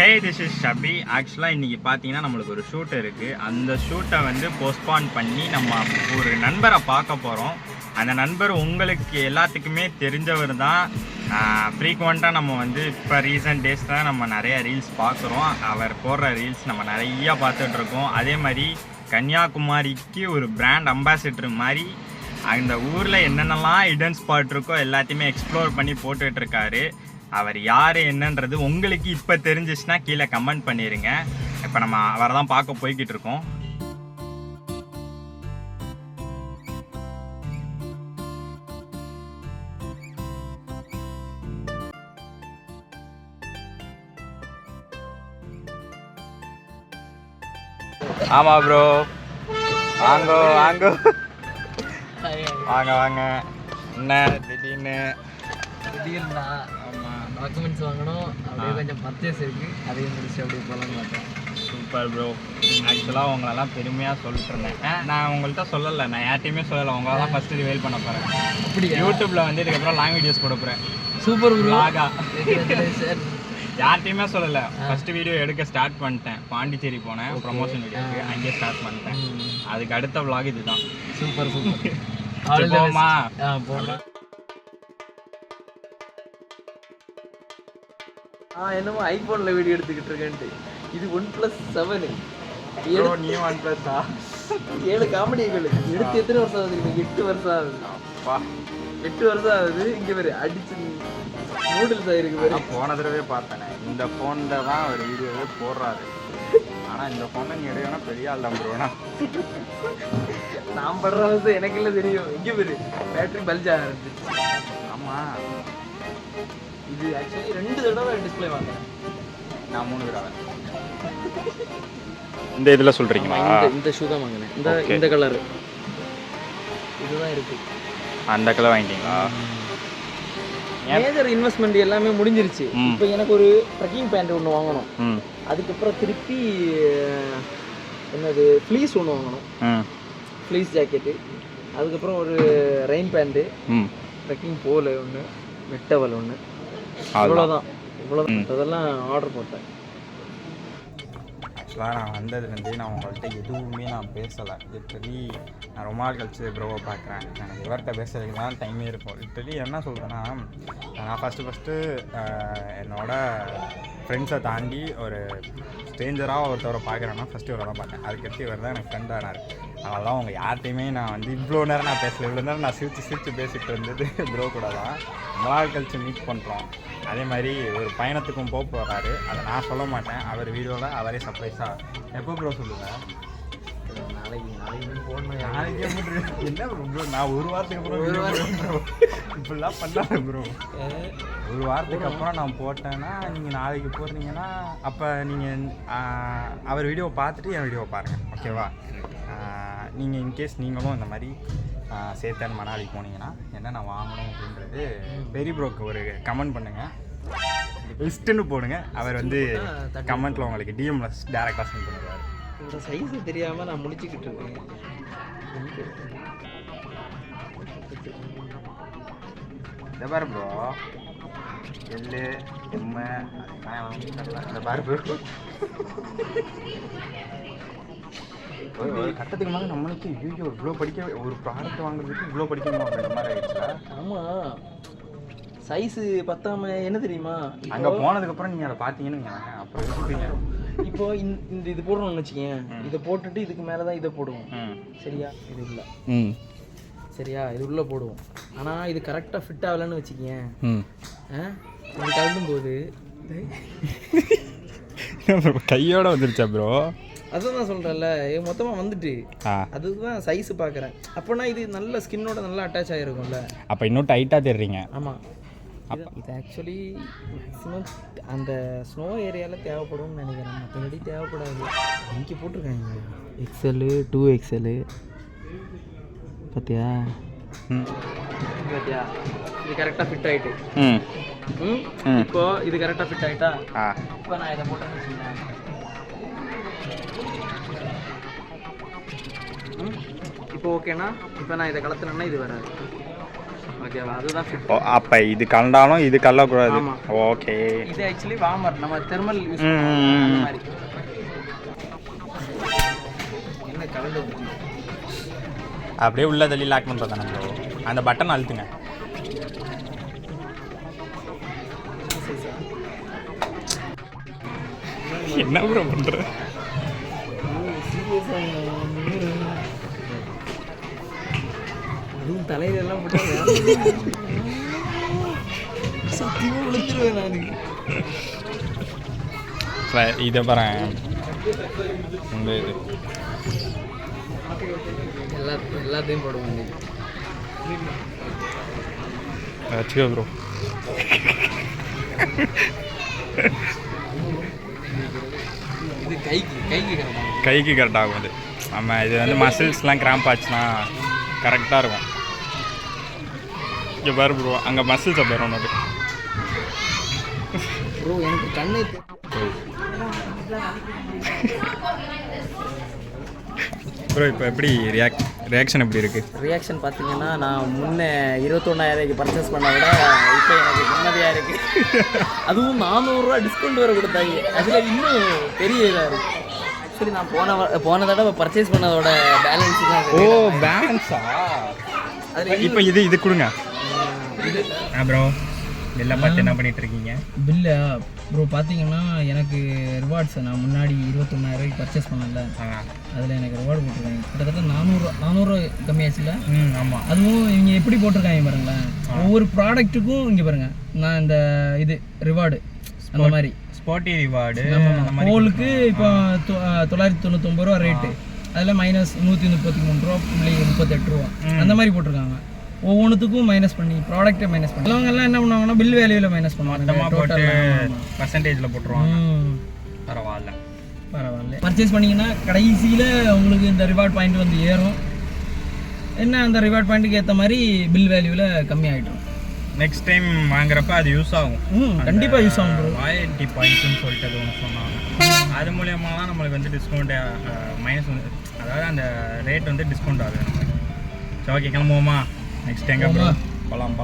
Hey this is Shafi. ஆக்சுவலாக இன்றைக்கி பார்த்தீங்கன்னா நம்மளுக்கு ஒரு ஷூட் இருக்குது. அந்த ஷூட்டை வந்து போஸ்ட்பான் பண்ணி நம்ம ஒரு நண்பரை பார்க்க போகிறோம். அந்த நண்பர் உங்களுக்கு எல்லாத்துக்குமே தெரிஞ்சவர் தான். ஃப்ரீக்வெண்ட்டாக நம்ம வந்து இப்போ ரீசன்ட் டேஸில் நம்ம நிறைய ரீல்ஸ் பார்க்குறோம். அவர் போடுற ரீல்ஸ் நம்ம நிறையா பார்த்துட்ருக்கோம். அதே மாதிரி கன்னியாகுமரிக்கு ஒரு பிராண்ட் அம்பாசிடர் மாதிரி அந்த ஊரில் என்னென்னலாம் ஹிடன் ஸ்பாட் இருக்கோ எல்லாத்தையுமே எக்ஸ்ப்ளோர் பண்ணி போட்டுட்ருக்காரு. அவர் யார் என்னன்றது உங்களுக்கு இப்போ தெரிஞ்சிச்சுன்னா கீழே கமெண்ட் பண்ணிடுங்க. இப்போ நம்ம அவரை தான் பார்க்க போய்கிட்டு இருக்கோம். ஆமாம் ப்ரோ, வாங்கோ வாங்கோ வாங்க வாங்க. என்ன திடீர்னா ஆமாம் டாக்குமெண்ட்ஸ் வாங்கணும், அப்படியே கொஞ்சம் பர்ச்சேஸ் இருக்குது, அதையும் முடிச்சு அப்படியே போகலான்னு பார்த்தேன். Super bro. ஆக்சுவலாக உங்களெல்லாம் பெருமையாக சொல்லிட்டு இருந்தேன். நான் உங்கள்கிட்ட சொல்லலை, நான் யார்ட்டையுமே சொல்லலை. உங்களெல்லாம் ஃபஸ்ட்டு ரிவீல் பண்ண போகிறேன். அப்படி யூடியூப்பில் வந்து இதுக்கப்புறம் லாங் வீடியோஸ் போட போகிறேன். சூப்பர் வ்ளாகா. யார்ட்டையுமே சொல்லலை. ஃபஸ்ட்டு வீடியோ எடுக்க ஸ்டார்ட் பண்ணிட்டேன். பாண்டிச்சேரி போனேன் ப்ரமோஷன் வீடியோக்கு, அங்கேயே ஸ்டார்ட் பண்ணிட்டேன். அதுக்கு அடுத்த வ்ளாக் இது தான். Super super. போமா போகலாம். என்னமோ ஐஃபோனில் வீடியோ எடுத்துக்கிட்டு இருக்கேன்ட்டு. இது OnePlus 7. நீ OnePlus-ஆ? 7 காமெடிகள் எடுத்து எத்தனை வருஷம் ஆகுது? 8 வருஷம் ஆகுது. 8 வருஷம் ஆகுது. இங்கே பேர் அடிச்சு நூடுல்ஸ் ஆகிருக்கு பேர். போன தடவை பார்த்தேனே, இந்த ஃபோனில் தான் ஒரு வீடியோவே போடுறாரு. ஆனால் இந்த ஃபோனை நீ எடுக்கணும் பெரிய ஆள் தான் ப்ரோனா. நான் படுற அவசரம் எனக்கு இல்லை தெரியும். இங்கே பேர் பேட்டரி பல்ஜ் ஆரம்பிச்சு. ஆமாம், இது ஆக்சுவலி 2 தடவை டிஸ்பிளே வாங்கினேன். நான் 3 தடவை. இந்த இதில் சொல்கிறீங்களா? இந்த ஷூ தான் வாங்கினேன். இந்த கலர் இதுதான் இருக்கு. அந்த கலர் வாங்கிட்டீங்களா? மேஜர் இன்வெஸ்ட்மெண்ட் எல்லாமே முடிஞ்சிருச்சு. இப்போ எனக்கு ஒரு ட்ரெக்கிங் பேண்ட் ஒன்று வாங்கணும். அதுக்கப்புறம் திருப்பி என்னது ஃப்ளீஸ் ஒன்று வாங்கணும், ஃப்ளீஸ் ஜாக்கெட்டு. அதுக்கப்புறம் ஒரு ரெயின் பேண்ட்டு, ட்ரெக்கிங் போல் ஒன்று, மெட்டவல் ஒன்று. இவ்வளோதான். அதெல்லாம் ஆர்டர் போட்டேன். ஆக்சுவலாக நான் வந்ததுலேருந்து நான் உங்கள்கிட்ட எதுவுமே நான் பேசலை. லிட்டரலி நான் ரொம்ப நாள் கழிச்சு ப்ரோவை பார்க்குறேன். எனக்கு இவர்கிட்ட பேசுறதுக்கு தான் டைமே இருக்கும். லிட்டரலி என்ன சொல்கிறேன்னா, நான் ஃபஸ்ட்டு என்னோடய ஃப்ரெண்ட்ஸை தாண்டி ஒரு ஸ்ட்ரேஞ்சராக ஒருத்தவரை பார்க்குறேன்னா ஃபஸ்ட்டு இவரை தான் பார்த்தேன். அதுக்கடுத்து இவர் தான் எனக்கு ஃப்ரெண்டாக ஆனார். அதனால தான் அவங்க யார்ட்டையுமே நான் வந்து இவ்வளோ நேரம் நான் பேசலை. இவ்வளோ நேரம் நான் சிரித்து பேசிகிட்டு இருந்தது ப்ரோ கூட தான். ரொம்ப நாள் கழிச்சு மீட் பண்ணுறோம். அதே மாதிரி ஒரு பயணத்துக்கும் போக போகிறாரு. அதை நான் சொல்ல மாட்டேன். அவர் வீடியோவில் அவரே சர்ப்ரைஸாக எப்போ ப்ரோ சொல்லுவேன். நாளைக்கு போடணும். நாளைக்கே என்ன ப்ரோ, நான் ஒரு வாரத்துக்கு அப்புறம் இப்படிலாம் பண்ணாத ப்ரோ. ஒரு வாரத்துக்கு அப்புறம் நான் போட்டேன்னா நீங்கள் நாளைக்கு போடுறீங்கன்னா அப்போ நீங்கள் அவர் வீடியோவை பார்த்துட்டு என் வீடியோவை பாருங்கள், ஓகேவா? நீங்கள் இன்கேஸ் நீங்களும் இந்த மாதிரி சேத்தன் மணாலி போனீங்கன்னா என்னென்ன வாங்கணும் அப்படின்றது பெரிய ப்ரோக்கு ஒரு கமெண்ட் பண்ணுங்கள், லிஸ்ட்டுன்னு போடுங்க. அவர் வந்து கமெண்ட்டில் உங்களுக்கு டிஎம்ல டேரெக்டாக சென்ட் பண்ணுவார். இந்த சைஸு தெரியாமல் நான் முடிச்சுக்கிட்டு இருக்கேன். இந்த பாரு ப்ரோ, எல்லு எம்மு இந்த பாரு ப்ரோ. கட்டத்துக்கு மேலே நம்மளுக்கு வீடியோ இவ்வளோ படிக்க, ஒரு ப்ராடக்ட் வாங்குறதுக்கு இவ்வளோ படிக்கணும் அப்படின்ற மாதிரி ஆயிடுச்சுல. ஆமாம், சைஸு பத்தாம என்ன தெரியுமா? அங்கே போனதுக்கப்புறம் நீங்கள் அதை பார்த்தீங்கன்னு அப்புறம் எடுத்துப்பீங்க. இப்போ இந்த இது போடணும்னு வச்சுக்கேன். இதை போட்டுட்டு இதுக்கு மேலே தான் இதை போடுவோம். சரியா? இது இல்லை. சரியா? இது உள்ளே போடுவோம். ஆனால் இது கரெக்டாக ஃபிட் ஆகலன்னு வச்சுக்கேன். இது கலந்தும்போது கையோட வந்துருச்சா ப்ரோ? அதுதான் நான் சொல்கிறேன்ல, மொத்தமாக வந்துட்டு அதுதான் சைஸு பார்க்குறேன். அப்போனா இது நல்ல ஸ்கின்னோட நல்லா அட்டாச் ஆகிருக்கும்ல. அப்போ இன்னும் டைட்டாக தெரியுங்க. ஆமாம், இது ஆக்சுவலி மேக்ஸிமம் அந்த ஸ்னோ ஏரியாவில் தேவைப்படும்னு நினைக்கிறேன். மற்றபடி தேவைப்படாது. இங்கே போட்டிருக்காங்க XL 2XL. பார்த்தியா? பார்த்தியா? இது கரெக்டாக ஃபிட் ஆகிட்டு. இப்போ இது கரெக்டாக ஃபிட் ஆகிட்டா? இப்போ நான் இதை போட்டேன்னு வச்சுக்கேன். இப்போ ஓகேண்ணா. இப்போ நான் இதை கலத்துனேன்னா இது வராது. ஓகேவா, அதுதான் ஃபிட். அப்போ இது கலந்தாலும் இது கல்லக்கூடாது. ஆமா. ஓகே. இது ஆக்சுவலி வார்மர், நம்ம தெர்மல் யூஸ் பண்ணுவோம் அந்த மாதிரி. என்ன கலந்து அப்படியே உள்ள தள்ளி லாக் பண்ணுறது தானே ப்ரோ. அந்த பட்டன் அழுத்துங்க. என்ன ப்ரோ பண்ணுற? அதுவும் தலையில எல்லாம் போட்டாங்க. சத்தியமாக விழுந்துருவேன் நான். இதை பாரு, இந்த இது எல்லாத்தையும் போடுவோம். வச்சுக்கோ ப்ரோ. இது கைக்கு கரெக்டாக ஆகும். அது நம்ம இது வந்து மசில்ஸ்லாம் கிராம்ப் ஆச்சுன்னா கரெக்டாக இருக்கும். இங்கே பாரு ப்ரோ, அங்கே மசில்ஸை பாரு உனக்கு. ப்ரோ எனக்கு கண்ணு ப்ரோ இப்போ எப்படி ரியாக்ஷன் எப்படி இருக்குது? ரியாக்ஷன் பார்த்தீங்கன்னா, நான் முன்னே 21,000 பர்ச்சேஸ் பண்ண விட இப்போ எனக்கு நிம்மதியாக இருக்குது. அதுவும் 400 ரூபா டிஸ்கவுண்ட் வேறு கொடுத்தாங்க. அதில் இன்னும் பெரிய இதாக இருக்குது. சரி, நான் போன தடவை பர்ச்சேஸ் பண்ணதோட பேலன்ஸ் தான். ஓ, பேலன்ஸா? அதில் இப்போ இது கொடுங்க. ப்ரோ எல்லாம் பார்த்து என்ன பண்ணிட்டு இருக்கீங்க? பில்லு ப்ரோ பார்த்தீங்கன்னா, எனக்கு ரிவார்ட்ஸ் நான் முன்னாடி 21,000 பர்ச்சேஸ் பண்ணல, அதில் எனக்கு ரிவார்டு போட்டிருக்காங்க. கிட்டத்தட்ட 400 கம்மியாச்சுல. ஆமாம். அதுவும் இவங்க எப்படி போட்டிருக்காங்க பாருங்களேன். ஒவ்வொரு ப்ராடக்ட்டுக்கும் இங்கே பாருங்கள், நான் இந்த இது ரிவார்டு அந்த மாதிரி ஸ்போர்ட்டி ரிவார்டு ஹோலுக்கு இப்போ 999 ரூபா ரேட்டு, அதில் மைனஸ் 133 ரூபா, 38 ரூபா அந்த மாதிரி போட்டிருக்காங்க. ஒவ்வொன்றுத்துக்கும் மைனஸ் பண்ணி ப்ராடக்ட்டை மைனஸ் பண்ணி எல்லாம் என்ன பண்ணுவாங்கன்னா, பில் வேல்யூவில் மைனஸ் பண்ணுவாங்க. போட்டு பர்சன்டேஜில் போட்டுருவாங்க. பரவாயில்ல. பர்ச்சேஸ் பண்ணிங்கன்னா கடைசியில் உங்களுக்கு இந்த ரிவார்ட் பாயிண்ட் வந்து ஏறும். என்ன அந்த ரிவார்ட் பாயிண்ட்டுக்கு ஏற்ற மாதிரி பில் வேல்யூவில் கம்மியாகிடும். நெக்ஸ்ட் டைம் வாங்குறப்ப அது யூஸ் ஆகும். கண்டிப்பாக யூஸ் ஆகும் ப்ரோ. ராயல்ட்டி பாயிண்ட்ஸ்னு சொல்லிட்டு அது ஒன்று சொன்னாங்க. அது மூலியமாக தான் நம்மளுக்கு வந்து டிஸ்கவுண்ட் மைனஸ் வந்து, அதாவது அந்த ரேட் வந்து டிஸ்கவுண்ட் ஆகுது. சரி, ஓகே, கிளம்புவோமா? நெக்ஸ்ட் எங்கே ப்ரோ? போகலாம்.